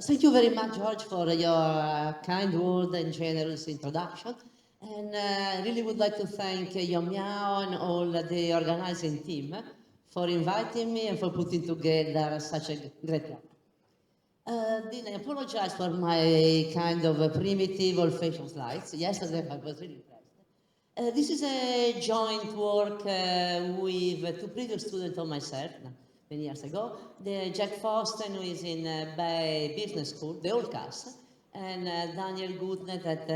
Thank you very much, George, for your kind word and generous introduction. And I really would like to thank Yomiao and all the organizing team for inviting me and for putting together such a great program. Then I apologize for my kind of primitive old-fashioned slides. Yesterday I was really impressed. This is a joint work with two previous students of myself, many years ago. Jack Foster, who is in Bay Business School, the old class, and Daniel Goodnet at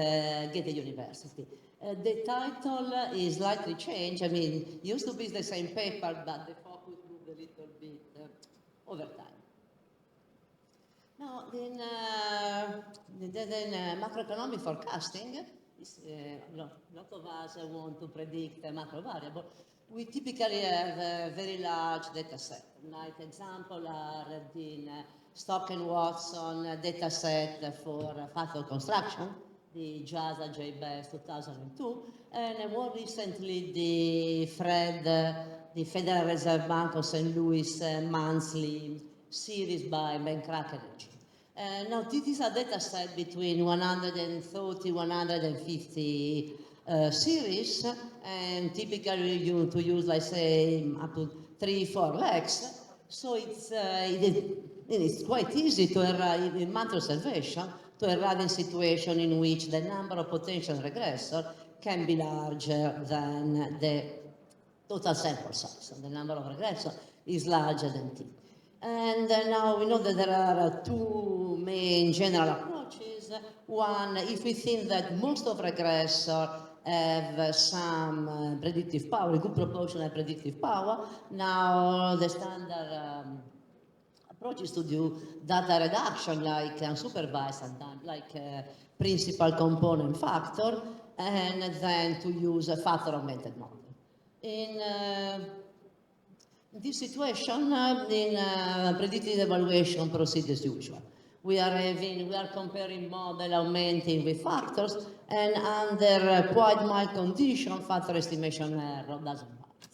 Goethe University. The title is slightly changed. I mean, it used to be the same paper, but the focus moved a little bit over time. Now, then macroeconomic forecasting, a lot of us want to predict a macro variable. We typically have a very large data set. Like example are the Stock and Watson data set for factor construction, the JASA JBES 2002, and more recently the FRED, the Federal Reserve Bank of St. Louis monthly series by Ben Krakenich. Now, this is a data set between 130, 150 series, and typically you to use, like say, up to 3-4 legs. So it's quite easy to arrive in math observation to arrive in situation in which the number of potential regressors can be larger than the total sample size. So the number of regressors is larger than T. And now we know that there are two main general approaches. One, if we think that most of regressors have some predictive power, a good proportion of predictive power, now the standard approach is to do data reduction like unsupervised sometimes, like principal component factor, and then to use a factor augmented model. In this situation, predictive evaluation proceeds as usual. We are comparing model augmenting with factors, and under quite mild condition, factor estimation error doesn't matter.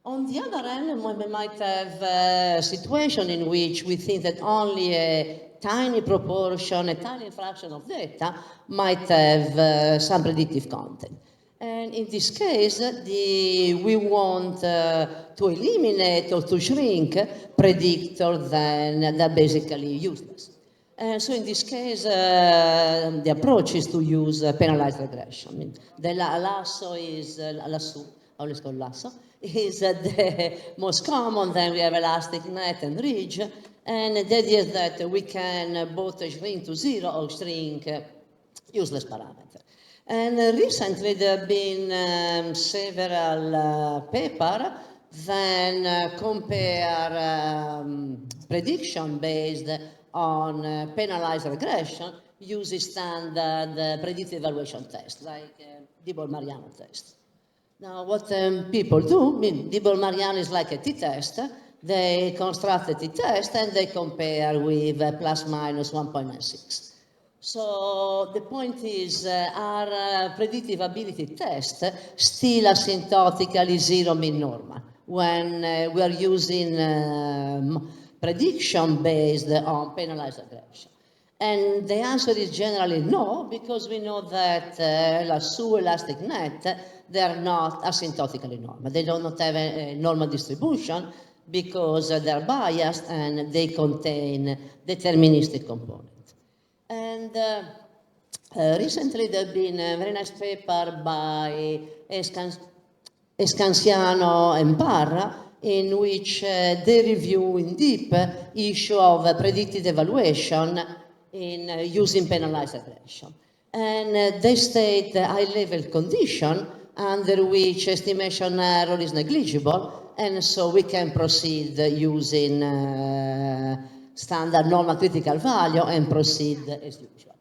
On the other hand, we might have a situation in which we think that only a tiny proportion, a tiny fraction of data might have some predictive content. And in this case, we want to eliminate or to shrink predictors that are basically useless. And so in this case, the approach is to use penalized regression. I mean, the lasso is, lasso, I always call lasso, is the most common. Then we have elastic net and ridge. And the idea is that we can both shrink to zero or shrink useless parameters. And recently there have been several papers that compare prediction based on penalized regression using standard predictive evaluation tests like Dibble-Mariano test. Now what people do, I mean, Dibble-Mariano is like a t-test. They construct a t-test and they compare with plus minus 1.96. So the point is, are predictive ability tests still asymptotically zero mean normal when we are using prediction based on penalized regression? And the answer is generally no, because we know that lasso, elastic net, they are not asymptotically normal. They do not have a normal distribution because they are biased and they contain deterministic components. And recently there have been a very nice paper by Escanziano and Parra in which they review in deep issue of predictive evaluation in using penalized regression. And they state a high-level condition under which estimation error is negligible, and so we can proceed using standard normal critical value and proceed as usual.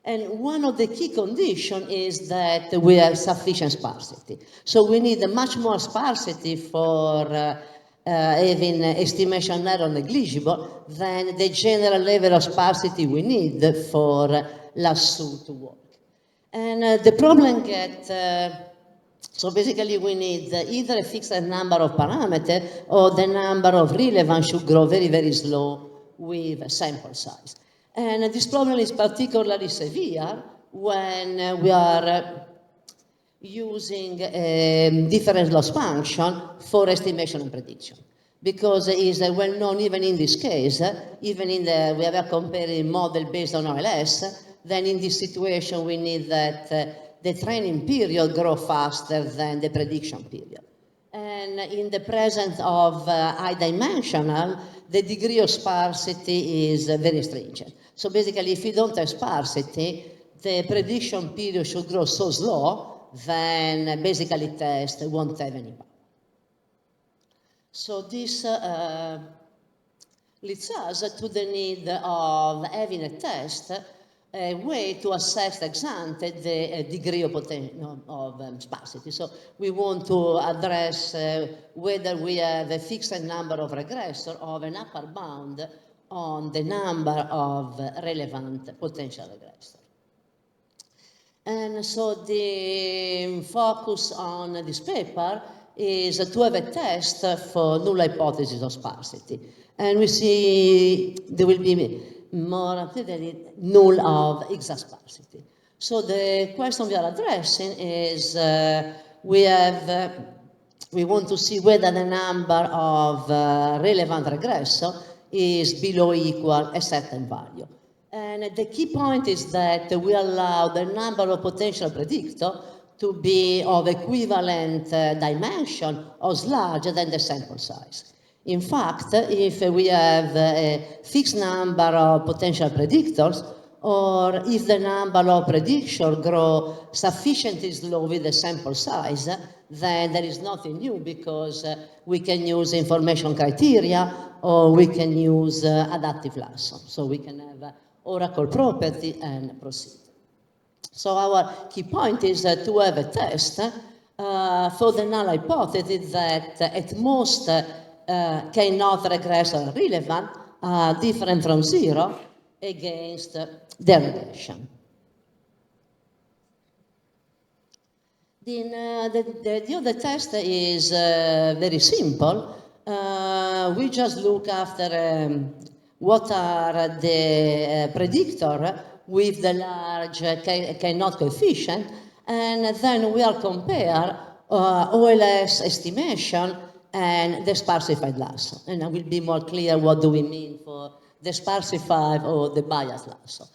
And one of the key conditions is that we have sufficient sparsity. So we need much more sparsity for having estimation error negligible than the general level of sparsity we need for lasso to work. And the problem gets, so basically we need either a fixed number of parameters or the number of relevance should grow very, very slow with sample size. And this problem is particularly severe when we are using difference loss function for estimation and prediction. Because it is well known even in this case, even in the, we have a comparing model based on OLS, then in this situation we need that the training period grow faster than the prediction period. And in the presence of high dimensional, the degree of sparsity is very stringent. So basically, if you don't have sparsity, the prediction period should grow so slow, then basically test won't have any power. So this leads us to the need of having a test, a way to assess ex ante the degree of sparsity. So we want to address whether we have a fixed number of regressors or an upper bound on the number of relevant potential regressors. And so the focus on this paper is to have a test for null hypothesis of sparsity. And we see there will be more null of exact sparsity. So the question we are addressing is we want to see whether the number of relevant regressor is below or equal a certain value. And the key point is that we allow the number of potential predictor to be of equivalent dimension or larger than the sample size. In fact, if we have a fixed number of potential predictors, or if the number of predictions grow sufficiently slow with the sample size, then there is nothing new because we can use information criteria or we can use adaptive lasso. So we can have oracle property and proceed. So our key point is to have a test for the null hypothesis that at most cannot regress or relevant different from zero against the regression. The other test is very simple. We just look after what are the predictor with the large Keynote coefficient, and then we'll compare OLS estimation and the sparsified lasso. And I will be more clear what do we mean for the sparsified or the biased lasso.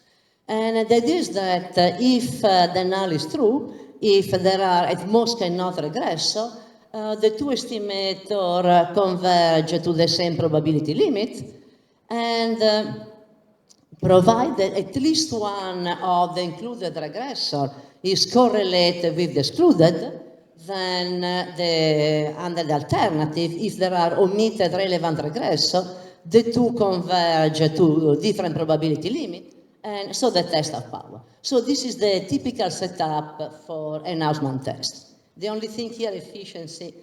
And that is that if the null is true, if there are at most cannot regressor, the two estimator converge to the same probability limit, and provided at least one of the included regressor is correlated with the excluded, then under the alternative, if there are omitted relevant regressor, the two converge to different probability limit, and so the test of power. So this is the typical setup for an Hausmann test. The only thing here, efficiency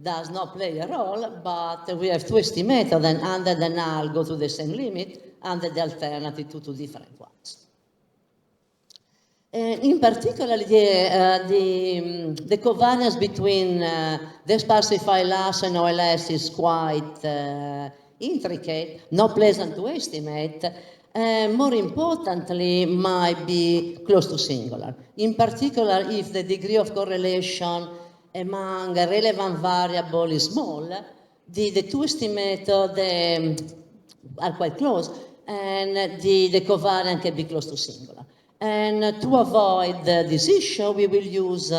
does not play a role, but we have two estimators, then under the null go to the same limit, under the alternative to two different ones. In particular, the covariance between the sparsified lasso and OLS is quite intricate, not pleasant to estimate, and more importantly, might be close to singular. In particular, if the degree of correlation among a relevant variable is small, the two estimators are quite close, and the covariance can be close to singular. And to avoid this issue, we will use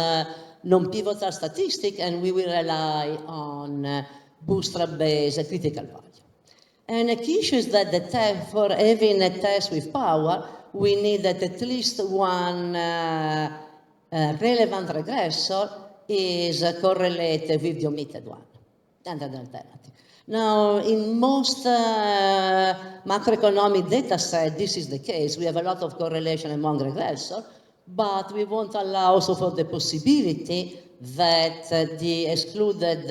non-pivotal statistic, and we will rely on bootstrap-based critical value. And a key issue is that for having a test with power, we need that at least one relevant regressor is correlated with the omitted one, under the alternative. Now, in most macroeconomic data set, this is the case. We have a lot of correlation among regressors, but we won't allow also for the possibility that the excluded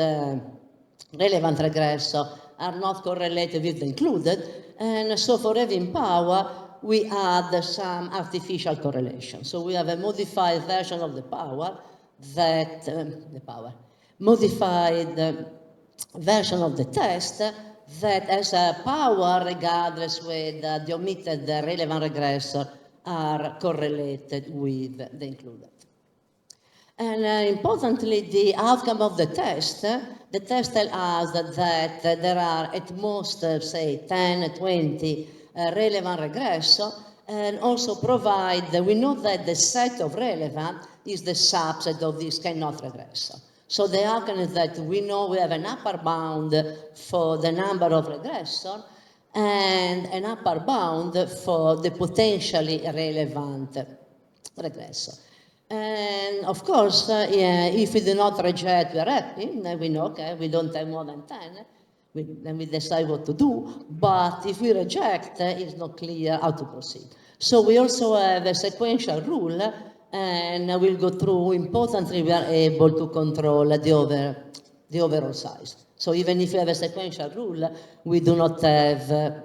relevant regressor are not correlated with the included, and so for having power, we add some artificial correlation. So we have a modified version of the power that, modified version of the test that has a power regardless whether the omitted relevant regressor are correlated with the included. And importantly, the outcome of the test tells us that there are at most, say, 10, 20 relevant regressor, and also we know that the set of relevant is the subset of this Keynote regressor. So the outcome is that we know we have an upper bound for the number of regressor and an upper bound for the potentially relevant regressor. And of course, if we do not reject, we are happy. We know, okay, we don't have more than 10. Then we decide what to do. But if we reject, it's not clear how to proceed. So we also have a sequential rule, and we'll go through. Importantly, we are able to control the overall size. So even if we have a sequential rule, we do not have a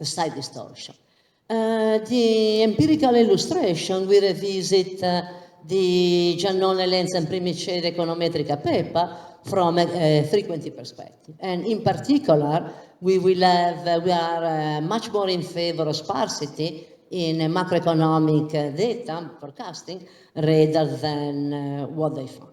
side distortion. The empirical illustration, we revisit the Giannone, Lenz, and Primiceri econometrica paper from a frequency perspective. And in particular, we are much more in favor of sparsity in macroeconomic data forecasting rather than what they find.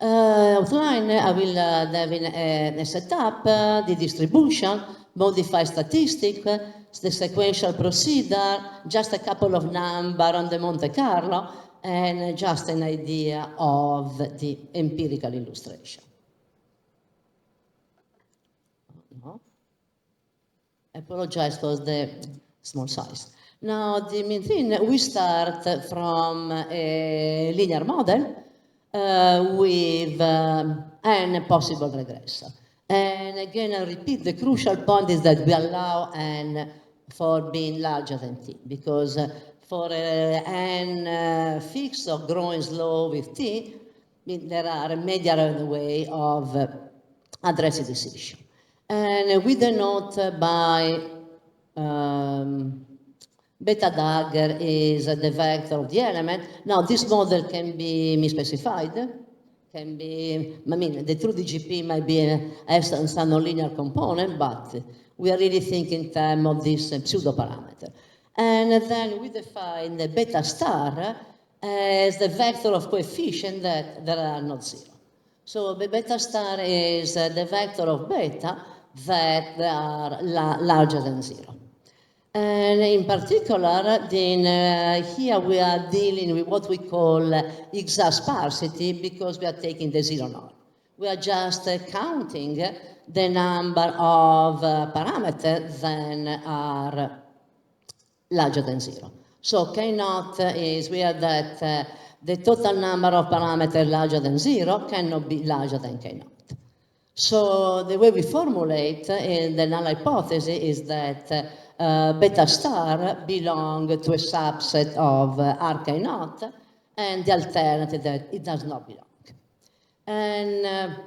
Outline, I will set up the distribution, modify statistic, the sequential procedure, just a couple of numbers on the Monte Carlo, and just an idea of the empirical illustration. No. I apologize for the small size. Now, the main thing, we start from a linear model with n possible regressor. And again, I repeat, the crucial point is that we allow n for being larger than t, because for n fixed or growing slow with t, there are many ways of addressing this issue. And we denote by beta dagger is the vector of the element. Now, this model can be misspecified, can be, I mean, the true DGP might be have some nonlinear component, but we are really thinking in terms of this pseudo parameter. And then we define the beta star as the vector of coefficient that are not zero. So the beta star is the vector of beta that are larger than zero. And in particular, then, here we are dealing with what we call exact sparsity because we are taking the zero norm. We are just counting the number of parameters that are larger than zero. So K-naught is where that the total number of parameters larger than zero cannot be larger than K-naught. So the way we formulate in the null hypothesis is that beta star belong to a subset of R K-naught, and the alternative that it does not belong. And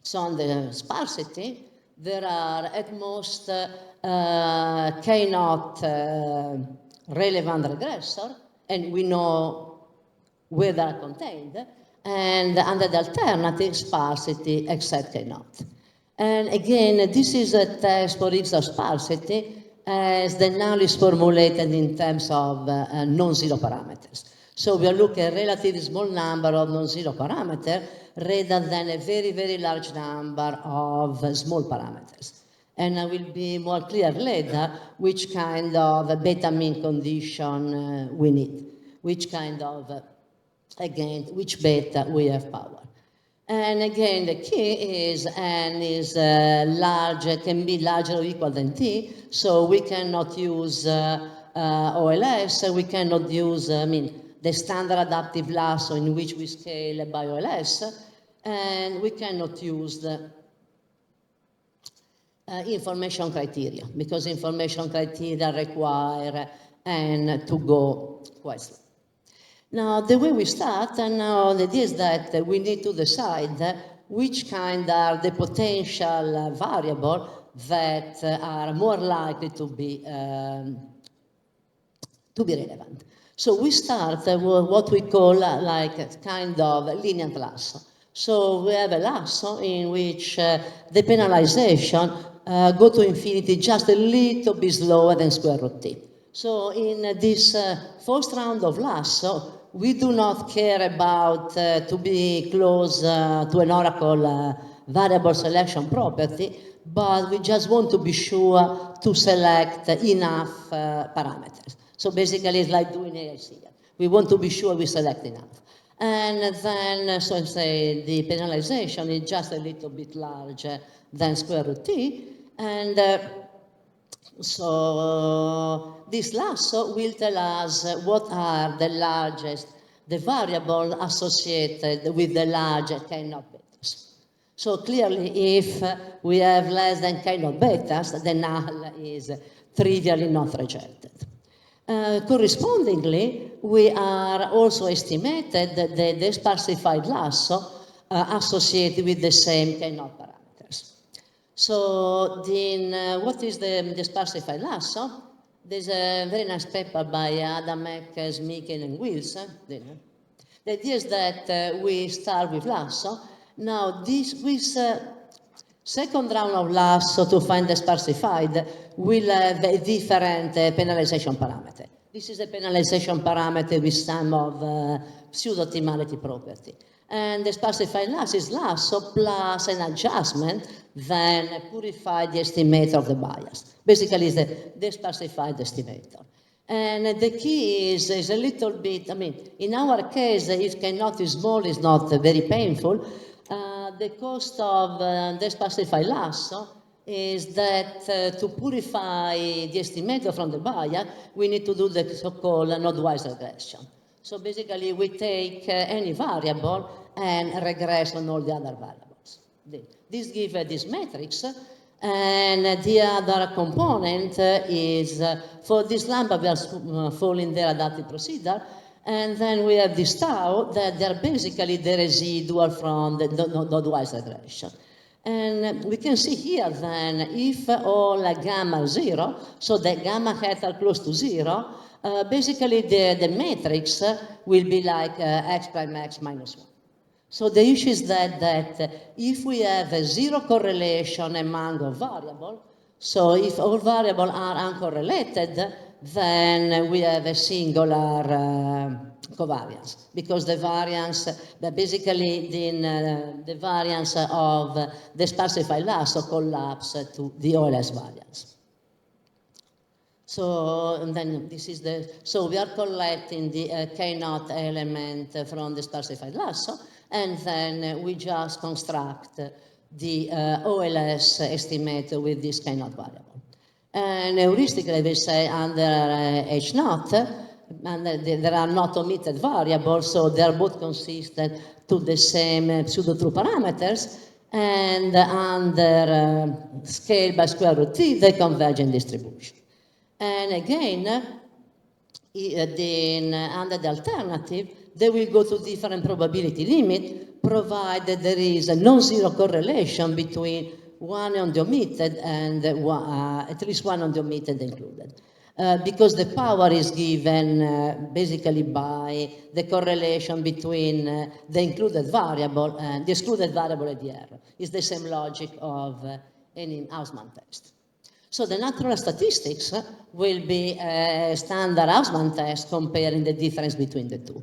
so on the sparsity, there are at most K-naught relevant regressor, and we know where they are contained, and under the alternative, sparsity except K-naught. And again, this is a test for exact sparsity as the null is formulated in terms of non-zero parameters. So we are looking at a relatively small number of non-zero parameters rather than a very, very large number of small parameters. And I will be more clear later which kind of beta mean condition we need, which kind of, again, which beta we have power. And again, the key is n is larger, can be larger or equal than t, so we cannot use OLS, we cannot use, the standard adaptive lasso in which we scale by OLS, and we cannot use the information criteria, because information criteria require n to go quite slow. Now, the way we start, and now the idea is that we need to decide which kind are the potential variable that are more likely to be relevant. So we start with what we call like a kind of lenient lasso. So we have a lasso in which the penalization go to infinity just a little bit slower than square root t. So in this first round of lasso, we do not care about to be close to an oracle variable selection property, but we just want to be sure to select enough parameters. So basically it's like doing AIC. We want to be sure we select enough. And then, so say the penalization is just a little bit larger than square root t, and so this lasso will tell us what are the largest, the variable associated with the larger Keynote betas. So clearly, if we have less than Keynote betas, the null is trivially not rejected. Correspondingly, we are also estimated the sparsified lasso associated with the same Keynote parameters. So what is the sparsified lasso? There's a very nice paper by Adam Eckes, Mikkel, and Wilson. The idea is that we start with lasso. Now, this second round of lasso to find the sparsified will have a different penalization parameter. This is a penalization parameter with some of pseudo-optimality property. And the sparsified lasso is lasso plus an adjustment, then purify the estimator of the bias. Basically, it's the sparsified estimator. And the key is a little bit, I mean, in our case, if Keynote is small, it's not very painful. The cost of the sparsified lasso is that to purify the estimator from the bias, we need to do the so-called node-wise regression. So basically, we take any variable and regress on all the other variables. This gives this matrix, and the other component is for this lambda, we are following their adaptive procedure, and then we have this tau that they're basically the residual from the node-wise regression. And we can see here then if all gamma are 0, so the gamma hat are close to 0, basically the matrix will be like x prime x minus 1. So the issue is that if we have a 0 correlation among all variables, so if all variables are uncorrelated, then we have a singular covariance, because the variance, basically the variance of the sparsified lasso collapse to the OLS variance. So and then this is so we are collecting the Keynote element from the sparsified lasso, and then we just construct the OLS estimator with this Keynote variable. And heuristically, we say under H naught, and there are not omitted variables, so they are both consistent to the same pseudo-true parameters, and under scale by square root t, they converge in distribution. And again, under the alternative, they will go to different probability limit, provided there is a non-zero correlation between one on the omitted and at least one on the omitted included. Because the power is given basically by the correlation between the included variable and the excluded variable at the error. It's the same logic of any Hausmann test. So the natural statistics will be a standard Hausmann test comparing the difference between the two.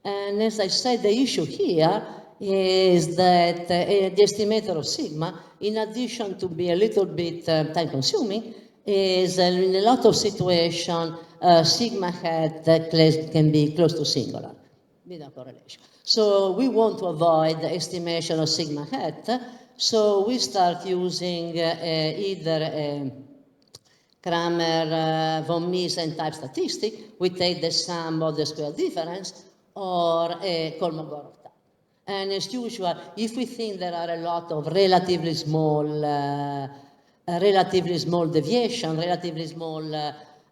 And as I said, the issue here is that the estimator of sigma, in addition to be a little bit time-consuming, is in a lot of situations, sigma hat that can be close to singular, without correlation. So we want to avoid the estimation of sigma hat, so we start using either a Kramer von Miesen type statistic. We take the sum of the square difference, or a Kolmogorov type. And as usual, if we think there are a lot of relatively small deviation, relatively small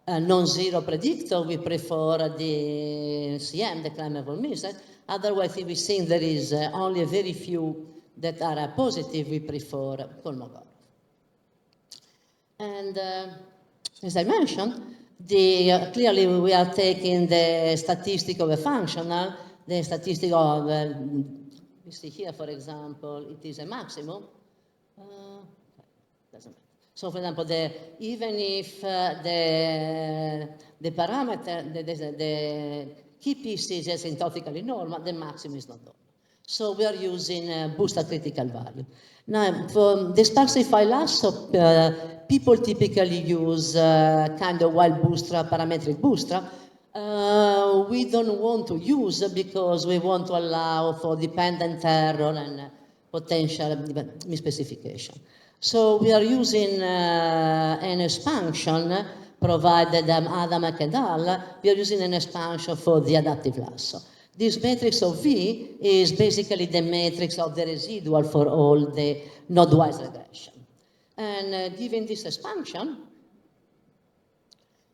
non-zero predictor, we prefer the CM, the Kramer von Miesen. Otherwise, if we think there is only a very few that are positive, we prefer Kolmogorov. And as I mentioned, Clearly we are taking the statistic of a functional, the statistic of, you see here, for example, it is a maximum. Doesn't matter. So, for example, even if the parameter, the key piece is asymptotically normal, the maximum is not normal. So we are using bootstrap critical value. Now, for the sparsify lasso, people typically use kind of wild bootstrap, parametric bootstrap. We don't want to use because we want to allow for dependent error and potential misspecification. So we are using an expansion provided Adam et al. We are using an expansion for the adaptive lasso. This matrix of V is basically the matrix of the residual for all the node-wise regression. And given this expansion,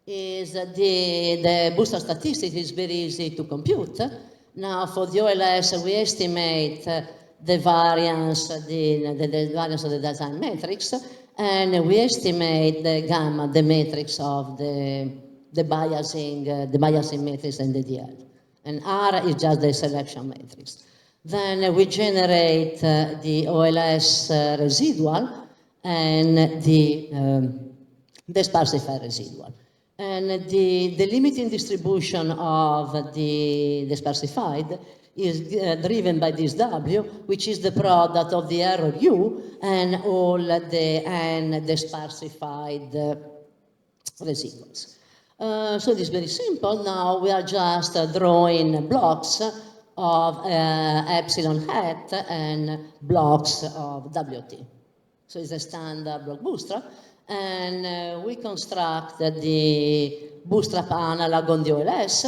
is the bootstrap statistic is very easy to compute. Now for the OLS, we estimate the variance, the variance of the design matrix, and we estimate the gamma, the matrix of the biasing matrix and the DL. And R is just the selection matrix. Then we generate the OLS residual and the sparsified residual. And the limiting distribution of the sparsified is driven by this W, which is the product of the error U and all the sparsified residuals. So this is very simple. Now we are just drawing blocks of epsilon hat and blocks of WT. So it's a standard block bootstrap. And we construct the bootstrap analog on the OLS.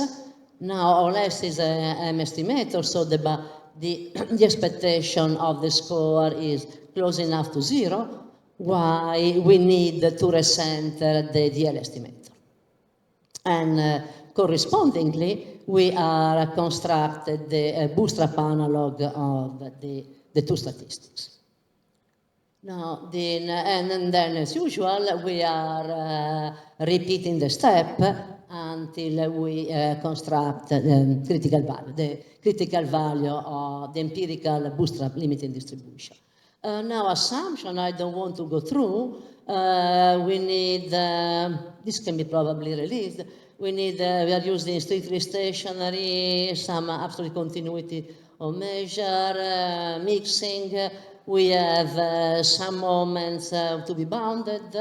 Now OLS is an estimator, so the expectation of the score is close enough to 0, why we need to recenter the DL estimator. And correspondingly, we are constructed the bootstrap analog of the two statistics. Now, and then as usual, we are repeating the step until we construct the critical value of the empirical bootstrap limiting distribution. Now, assumption, I don't want to go through. We need, this can be probably released. We are using strictly stationary, some absolute continuity of measure, mixing. We have some moments to be bounded.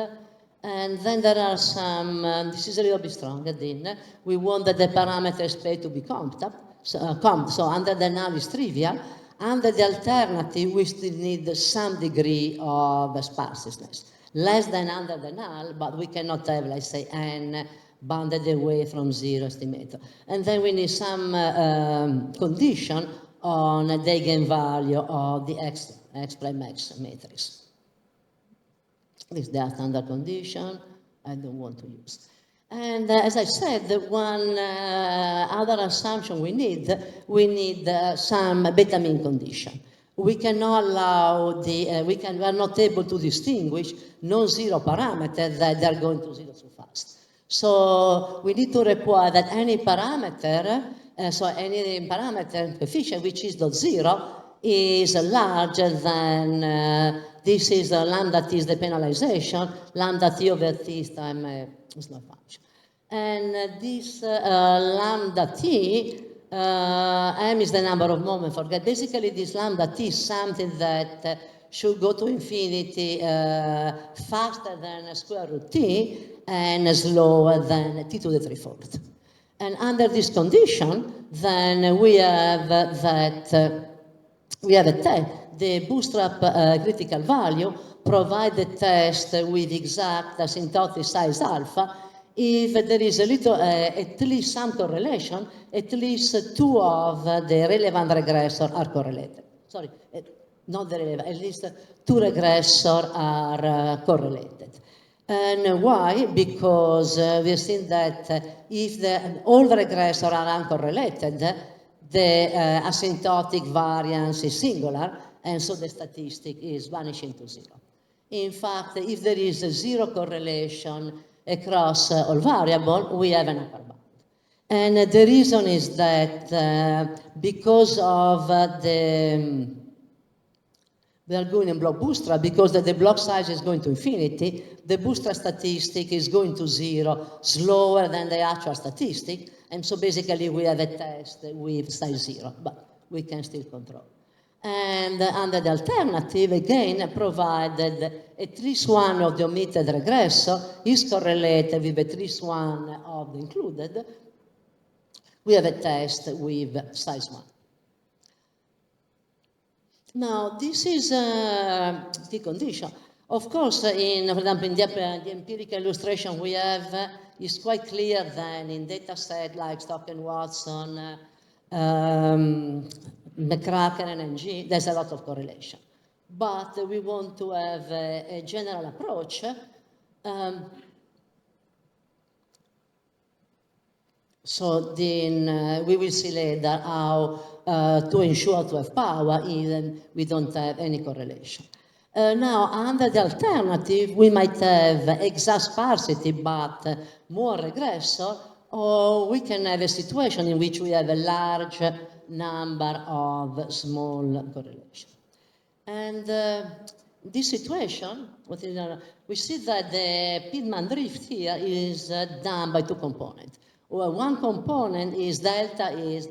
And then there are some, this is a little bit stronger, then. We want the parameter space to be comped. So under the null is trivial. Under the alternative, we still need some degree of sparseness. Less than under the null, but we cannot have, let's say, n bounded away from 0 estimator. And then we need some condition on the eigenvalue of the x prime x matrix. This is the standard condition I don't want to use. And as I said, one other assumption we need some beta mean condition. We cannot allow we are not able to distinguish non-zero parameters that are going to 0 too fast. So we need to require that any parameter, any parameter coefficient which is not 0 is larger than, this is lambda t is the penalization, lambda t over t is time slow function. And this lambda t, m is the number of moments, forget. Basically this lambda t is something that should go to infinity faster than square root t and slower than t to the 3/4. And under this condition, then we have that the bootstrap critical value provide the test with exact asymptotic size alpha if there is a little, at least some correlation, at least two of the relevant regressors are correlated. Sorry, not the relevant, at least two regressors are correlated. And why? Because we've seen that if all the regressors are uncorrelated, the asymptotic variance is singular, and so the statistic is vanishing to 0. In fact, if there is a 0 correlation across all variables, we have an upper bound. And the reason is that because of we are going in block bootstrap, because the block size is going to infinity, the bootstrap statistic is going to 0 slower than the actual statistic, and so basically we have a test with size 0, but we can still control. And under the alternative, again, provided at least one of the omitted regressor is correlated with at least one of the included, we have a test with size 1. Now, this is the condition. Of course, for example, in the empirical illustration we have, it's quite clear that in data set like Stock and Watson, McCracken and NG, there's a lot of correlation. But we want to have a general approach. So then we will see later how to ensure to have power even we don't have any correlation. Now, under the alternative, we might have exact sparsity but more regressor, or we can have a situation in which we have a large number of small correlations. And this situation, we see that the Pitman drift here is done by 2 components. Well, one component is delta, is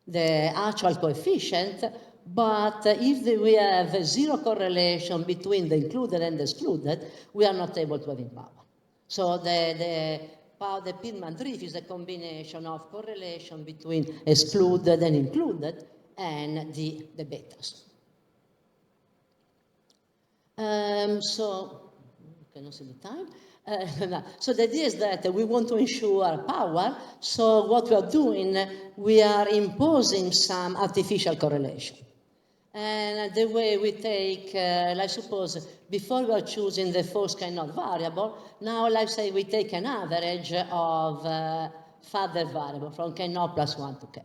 the actual coefficient, but if we have 0 correlation between the included and the excluded, we are not able to have in power. So the Pitman drift is a combination of correlation between excluded and included and the betas. So, you cannot see the time. So the idea is that we want to ensure power, so what we are doing, we are imposing some artificial correlation. And the way we take, let's suppose, before we are choosing the false Keynote variable, now let's say we take an average of further variable from Keynote plus 1 to K.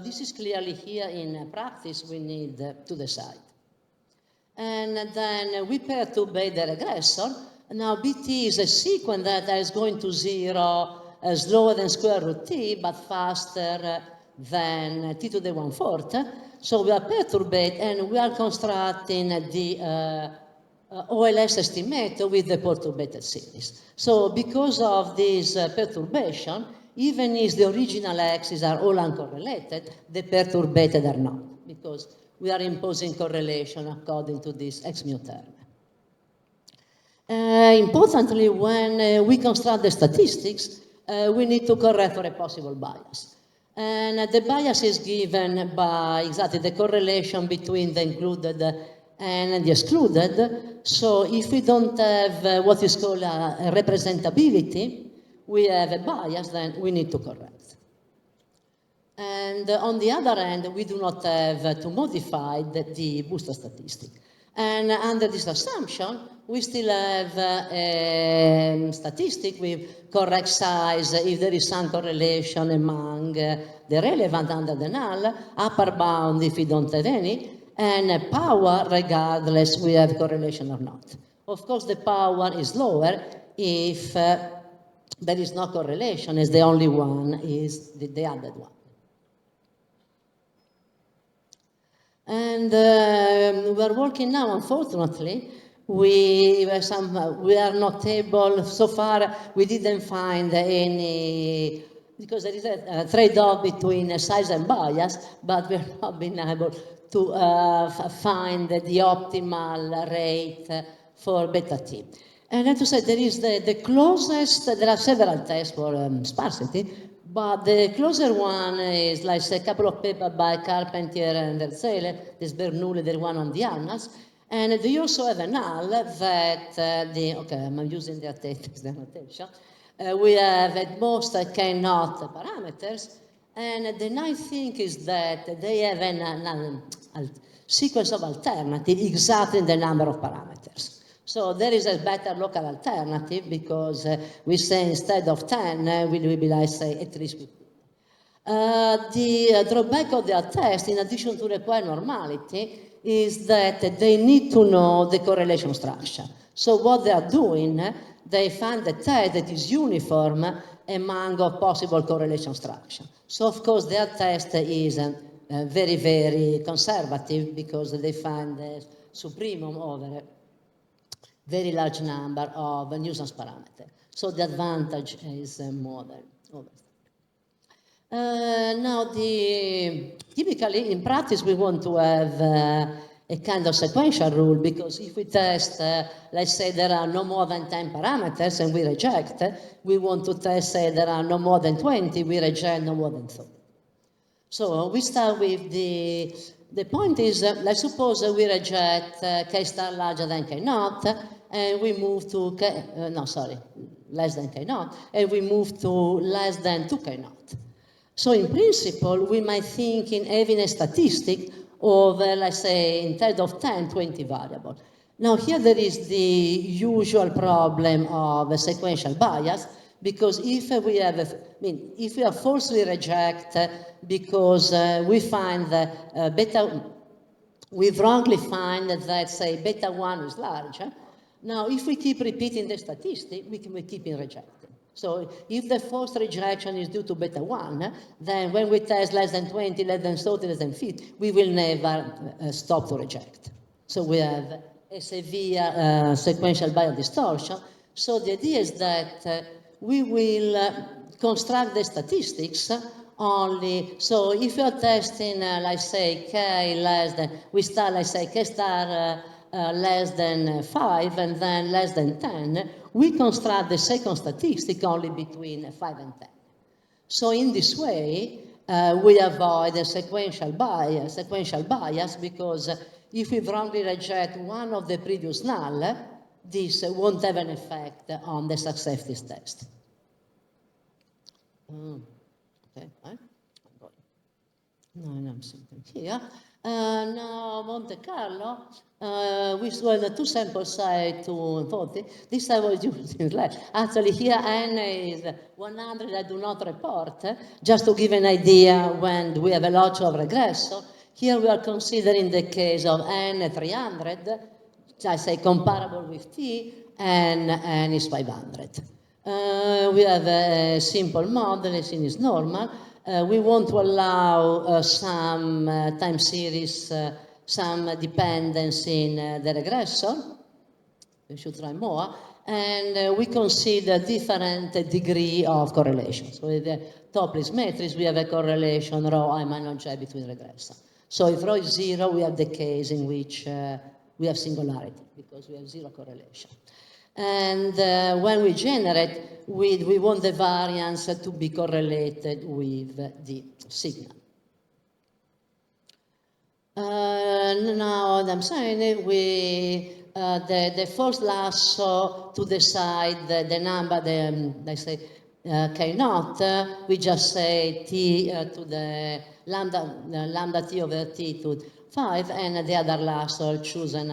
This is clearly here in practice we need to decide. And then we perturbate the regressor. Now BT is a sequence that is going to 0 slower than square root t, but faster than t to the 1/4. So we are perturbate and we are constructing the OLS estimator with the perturbated series. So because of this perturbation, even if the original axes are all uncorrelated, the perturbated are not, because we are imposing correlation according to this x mu term. Importantly, when we construct the statistics, we need to correct for a possible bias. And the bias is given by exactly the correlation between the included and the excluded. So if we don't have what is called a representability, we have a bias, then we need to correct. And on the other hand, we do not have to modify the booster statistic. And under this assumption, we still have a statistic with correct size if there is some correlation among the relevant under the null, upper bound if we don't have any, and power regardless we have correlation or not. Of course, the power is lower if there is no correlation, as the only one is the added one. And we are working now, unfortunately, we are not able, so far we didn't find any, because there is a trade-off between size and bias, but we have not been able to find the optimal rate for beta t. And I have to say, there is the closest, there are several tests for sparsity, but the closer one is like a couple of papers by Carpentier and Erzele, this Bernoulli, the one on the annals. And they also have a null that okay, I'm using the annotation. We have at most Keynote parameters. And the nice thing is that they have a sequence of alternative exactly in the number of parameters. So there is a better local alternative because we say instead of 10, we will be like, say, at least 15. The drawback of their test, in addition to require normality, is that they need to know the correlation structure. So what they are doing, they find a test that is uniform among of possible correlation structure. So of course their test is very, very conservative because they find the supremum over a very large number of nuisance parameters. So the advantage is more than over. Now, typically in practice we want to have a kind of sequential rule, because if we test, let's say there are no more than 10 parameters and we reject, we want to test, say there are no more than 20, we reject no more than 30. So we start with the point is, let's suppose we reject K star larger than K naught, and we move to less than K naught, and we move to less than 2K naught. So in principle, we might think in having a statistic of, let's say, instead of 10, 20 variables. Now here there is the usual problem of a sequential bias, because if we have, if we are falsely reject because we find that we wrongly find that, say, beta 1 is larger. Now, if we keep repeating the statistic, we keep rejecting. So if the false rejection is due to beta 1, then when we test less than 20, less than 30, less than 50, we will never stop to reject. So we have a severe sequential bias distortion. So the idea is that we will construct the statistics only. So if you're testing, let's say, K less than, we start, let's say, K star less than 5 and then less than 10, we construct the second statistic only between 5 and 10. So in this way, we avoid a sequential bias, because if we wrongly reject one of the previous null, this won't have an effect on the success of this test. Okay, right? No, I'm sitting here. Now Monte Carlo, we saw the two sample size to 40. This I was using less. Actually, here n is 100. I do not report, just to give an idea when we have a lot of regression. Here we are considering the case of n 300, I say comparable with t, and n is 500. We have a simple model, as in is normal. We want to allow some time series, some dependence in the regression. We should try more. And we consider different degree of correlation. So with the top list matrix, we have a correlation rho I minus j between regression. So if rho is 0, we have the case in which we have singularity, because we have 0 correlation. And when we generate, we want the variance to be correlated with the signal. Now, I'm saying the false lasso to decide the number, let's say K naught, we just say T to the lambda T over T to 5, and the other lasso choose an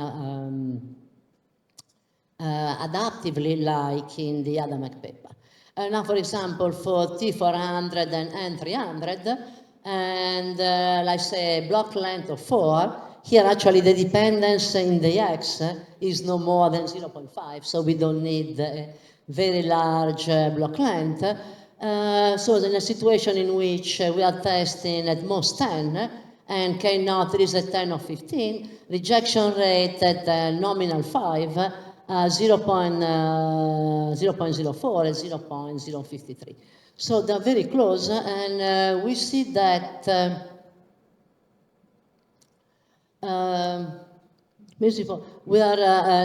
adaptively, like in the Adamac paper. Now, for example, for T400 and N300, and let's say block length of 4, here actually the dependence in the X is no more than 0.5, so we don't need a very large block length. So in a situation in which we are testing at most 10, and K naught is at 10 or 15, rejection rate at nominal 5, 0.04 and 0.053. So they're very close, and we see that we are,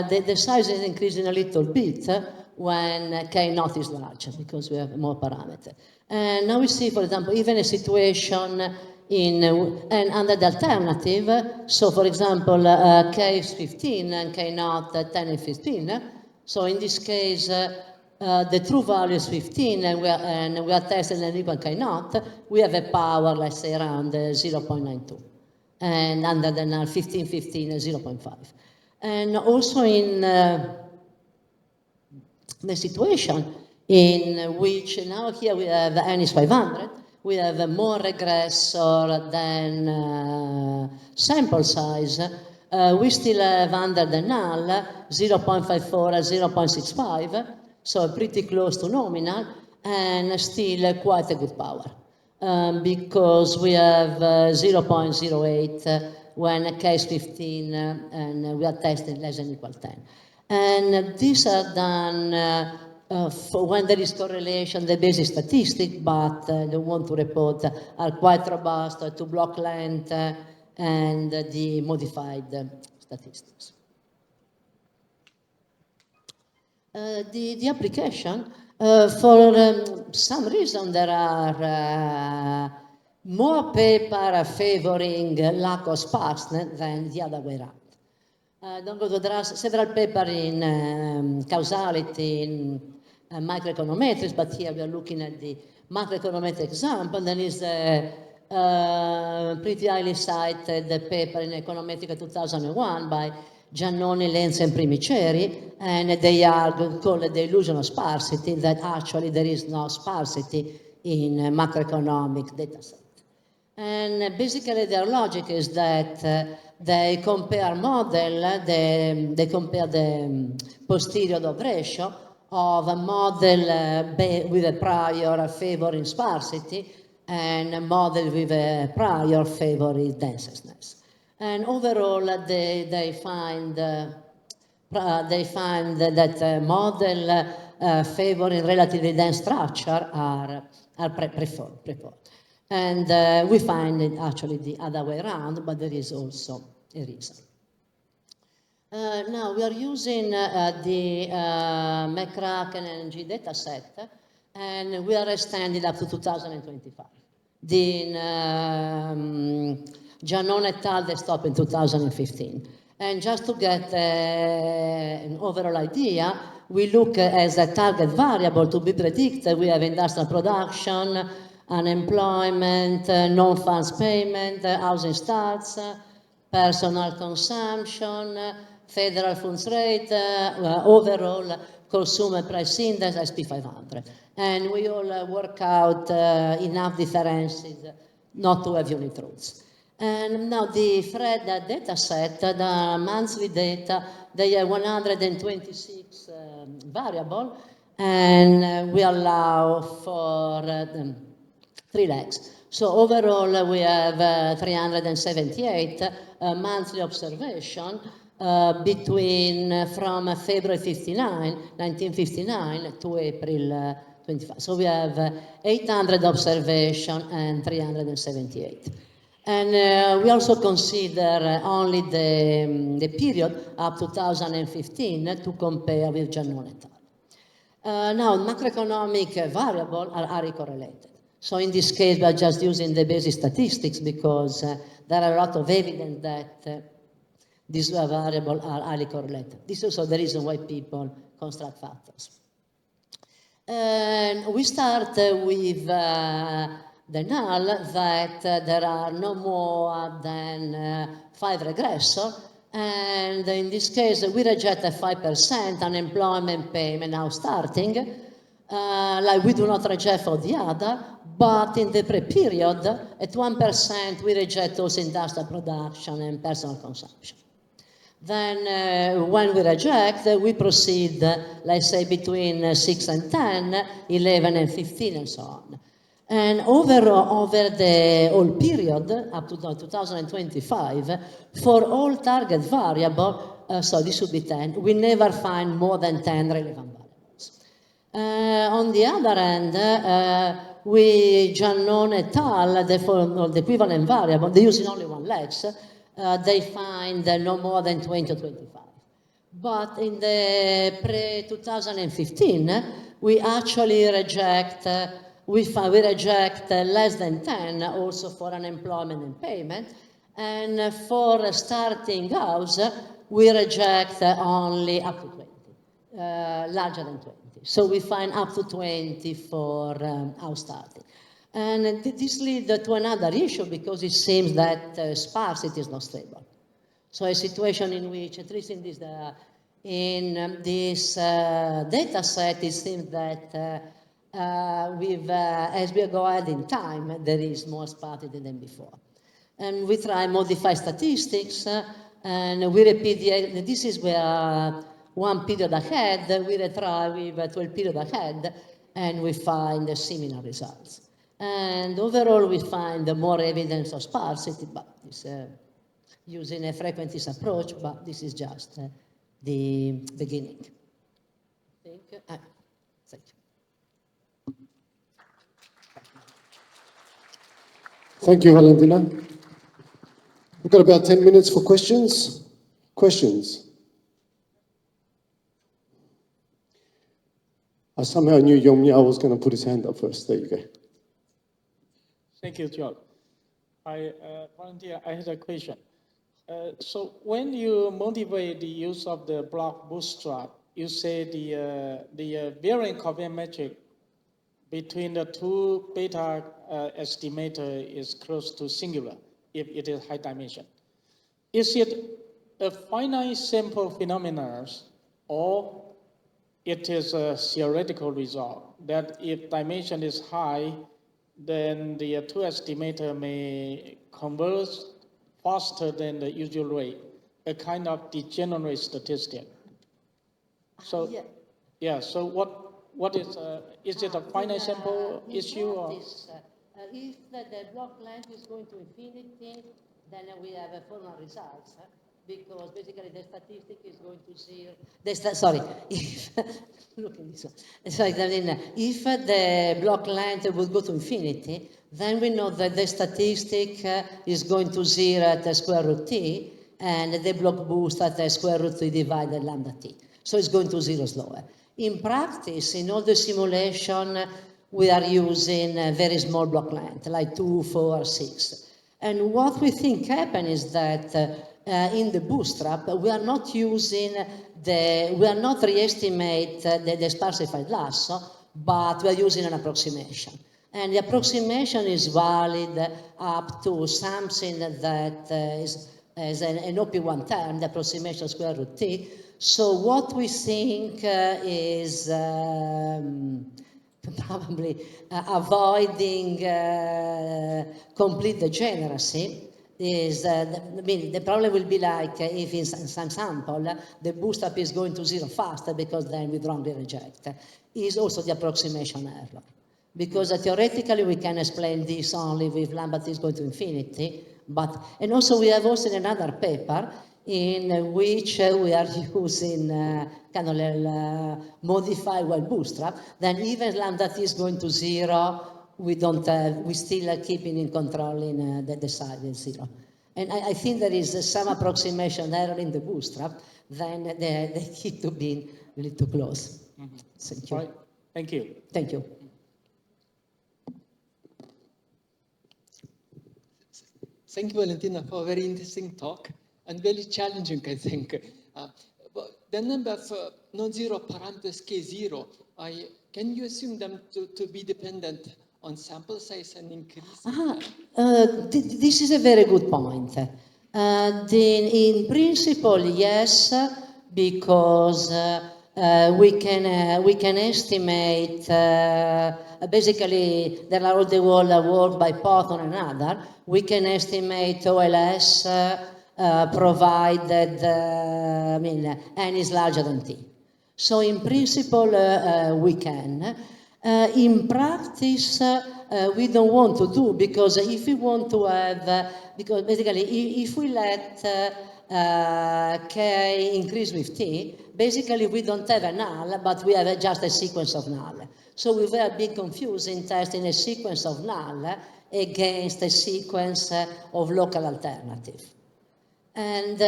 the size is increasing a little bit when K naught is larger, because we have more parameters. And now we see, for example, even a situation and under the alternative, so for example, K is 15 and K naught 10 and 15. So in this case, the true value is 15, and we are testing an equal K naught. We have a power, let's say, around 0.92. And under the null 15, 15 is 0.5. And also in the situation in which now here we have n is 500, we have more regressor than sample size. we still have under the null 0.54 and 0.65, so pretty close to nominal, and still quite a good power. Because we have 0.08 when case 15 and we are testing less than equal 10. And these are done for when there is correlation, the basic statistic, but the one to report are quite robust to block length and the modified statistics. The application, for some reason, there are more paper favoring lack of sparseness than the other way around. Don't go to, there are several papers in causality, in microeconometrics, but here we are looking at the macroeconometric example. There is a pretty highly cited paper in Econometrics 2001 by Giannoni, Lenz, and Primiceri, and they argue, call it the illusion of sparsity, that actually there is no sparsity in macroeconomic data set. And basically their logic is that they compare model, they compare the posterior of ratio of a model with a prior favoring sparsity and a model with a prior favoring denseness. And overall, they find that model favoring relatively dense structure are preferred. And we find it actually the other way around, but there is also a reason. Now we are using the McCracken and NG data set, and we are extended up to 2025. The Giannone et al. They stopped in 2015. And just to get an overall idea, we look as a target variable to be predicted. We have industrial production, unemployment, non-funds payment, housing starts, personal consumption, federal funds rate, overall consumer price index, SP500. And we all work out enough differences not to have unit roots. And now the Fred data set, the monthly data, they have 126 variable, and we allow for 3 legs. So overall, we have 378 monthly observation between from February 1959 to April 25. So we have 800 observation and 378. And we also consider only the period up to 2015 to compare with Giannone et al. Now, macroeconomic variables are highly correlated. So in this case, we are just using the basic statistics because there are a lot of evidence that these variables are highly correlated. This is also the reason why people construct factors. And we start with the null that there are no more than 5 regressors, and in this case we reject a 5% unemployment payment now starting, like we do not reject for the other, but in the pre-period at 1% we reject also industrial production and personal consumption. Then when we reject, we proceed, let's say, between 6 and 10, 11 and 15, and so on. And over the whole period, up to 2025, for all target variable, so this should be 10, we never find more than 10 relevant variables. On the other hand, we Giannone et al., the equivalent variable, they use in only one legs, they find no more than 20 or 25. But in the pre-2015, we actually reject, we reject less than 10 also for unemployment and payment. And for starting house, we reject only up to 20, larger than 20. So we find up to 20 for house starting. And this leads to another issue because it seems that sparsity is not stable. So a situation in which, at least in this data set, it seems that as we go ahead in time, there is more sparsity than before. And we try modify statistics, And we repeat, this is where one period ahead, we retry with 12 period ahead, and we find similar results. And overall, we find more evidence of sparsity, but it's using a frequentist approach, but this is just the beginning. Thank you. Thank you, Valentina. We've got about 10 minutes for questions. Questions? I somehow knew Yong Miao was going to put his hand up first. There you go. Thank you, John. Valentina, I had a question. So when you motivate the use of the block bootstrap, you say the variance covariance metric between the two beta estimator is close to singular if it is high dimension. Is it a finite sample phenomenon, or it is a theoretical result that if dimension is high, then the two estimator may converge faster than the usual rate, a kind of degenerate statistic? So, yeah, so what is it a finite sample issue? Or? If the block length is going to infinity, then we have a formal results, because basically the statistic is going to zero. Look at this one. Sorry, if the block length would go to infinity, then we know that the statistic is going to zero at the square root t, and the block boost at the square root t divided lambda t. So it's going to zero slower. In practice, in all the simulation, we are using a very small block length, like 2, 4, 6. And what we think happens is that in the bootstrap, we are not using we are not re-estimate the sparsified lasso, but we are using an approximation. And the approximation is valid up to something that is an OP1 term, the approximation square root t. So what we think is probably avoiding complete degeneracy is, the problem will be like if in some sample the bootstrap is going to zero faster, because then we wrongly reject. Is also the approximation error. Because theoretically we can explain this only with lambda t is going to infinity, and also we have also in another paper in which we are using kind of modified well bootstrap, then even lambda t is going to zero, we still are keeping in control in the size is zero. And I think there is some approximation error in the bootstrap, then they keep to being a little close. Mm-hmm. Thank you. Right. Thank you. Thank you. Thank you, Valentina, for a very interesting talk and very challenging, I think. The number of non-zero parameters K0, can you assume them to be dependent on sample size and increase? This is a very good point. In principle, yes, because we can estimate. Basically, there are all the work by Pothon and other. We can estimate OLS provided n is larger than t. So in principle, we can. In practice, we don't want to do, because if we want to have, because basically if we let k increase with t, basically we don't have a null, but we have just a sequence of null. So we were a bit confused in testing a sequence of null against a sequence of local alternative. And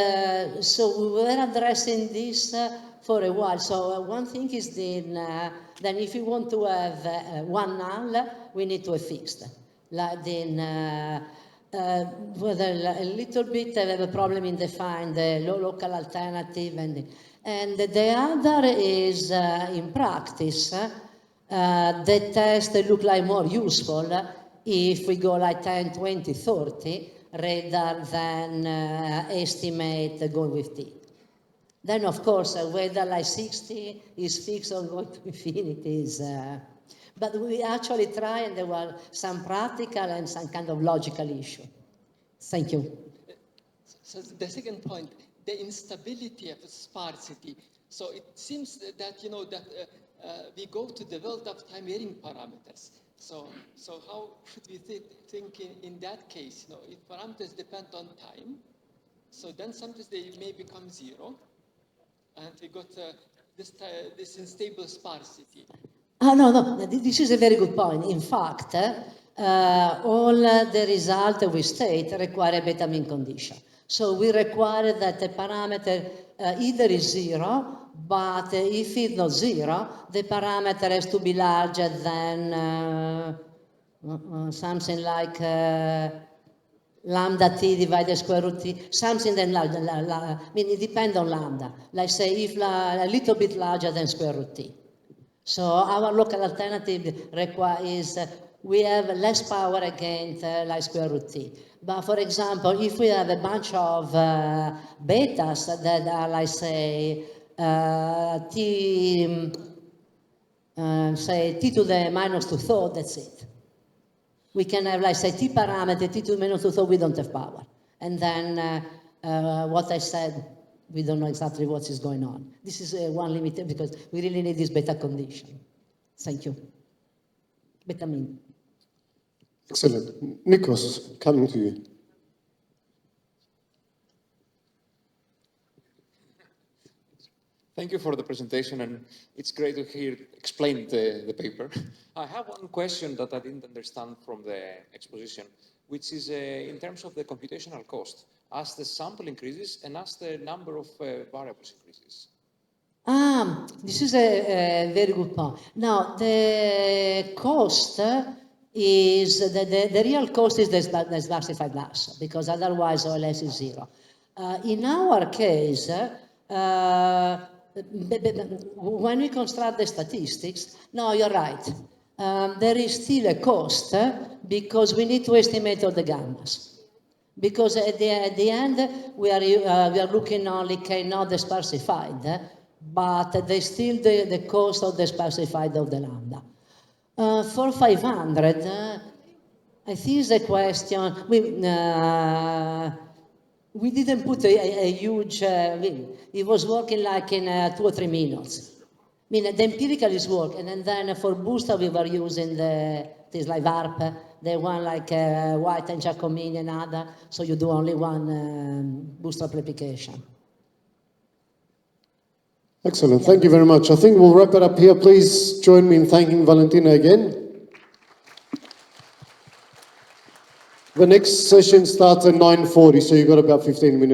so we were addressing this for a while. So one thing is then if we want to have one null, we need to have fixed. Like whether a little bit I have a problem in define the local alternative, and the other is in practice the test look like more useful if we go like 10, 20, 30 rather than estimate going with t. Then of course whether like 60 is fixed or going to infinity is but we actually try, and there were some practical and some kind of logical issue. Thank you. So the second point, the instability of sparsity. So it seems that, we go to the world of time varying parameters. So how should we think in that case? If parameters depend on time, so then sometimes they may become zero, and we got this unstable sparsity. No, this is a very good point. In fact, all the results we state require a beta mean condition. So we require that the parameter either is zero, but if it's not zero, the parameter has to be larger than something like lambda t divided square root t, something that I mean, it depends on lambda. Like say if a little bit larger than square root t. So our local alternative is we have less power against like square root t. But for example, if we have a bunch of betas that are like say t to the minus 2/3, that's it. We can have like say t parameter, t to the minus 2/3, we don't have power. And then what I said, we don't know exactly what is going on. This is one limit because we really need this beta condition. Thank you. Beta mean. Excellent. Nikos, coming to you. Thank you for the presentation, and it's great to hear explain the paper. I have one question that I didn't understand from the exposition, which is in terms of the computational cost, as the sample increases and as the number of variables increases. This is a very good point. Now, the cost is, the real cost is the diversified loss, because otherwise OLS is zero. In our case, when we construct the statistics, no, you're right. There is still a cost because we need to estimate all the gammas. Because at the end, we are looking only Keynote the sparsified, but there's still the cost of the sparsified of the lambda. For 500, I think it's a question. We didn't put a huge, it was working like in 2 or 3 minutes. I mean, the empirical is working, and then for booster we were using this like VARP, the one like White and Giacomini and other, so you do only one booster replication. Excellent, thank you very much. I think we'll wrap it up here. Please join me in thanking Valentina again. The next session starts at 9:40, so you've got about 15 minutes.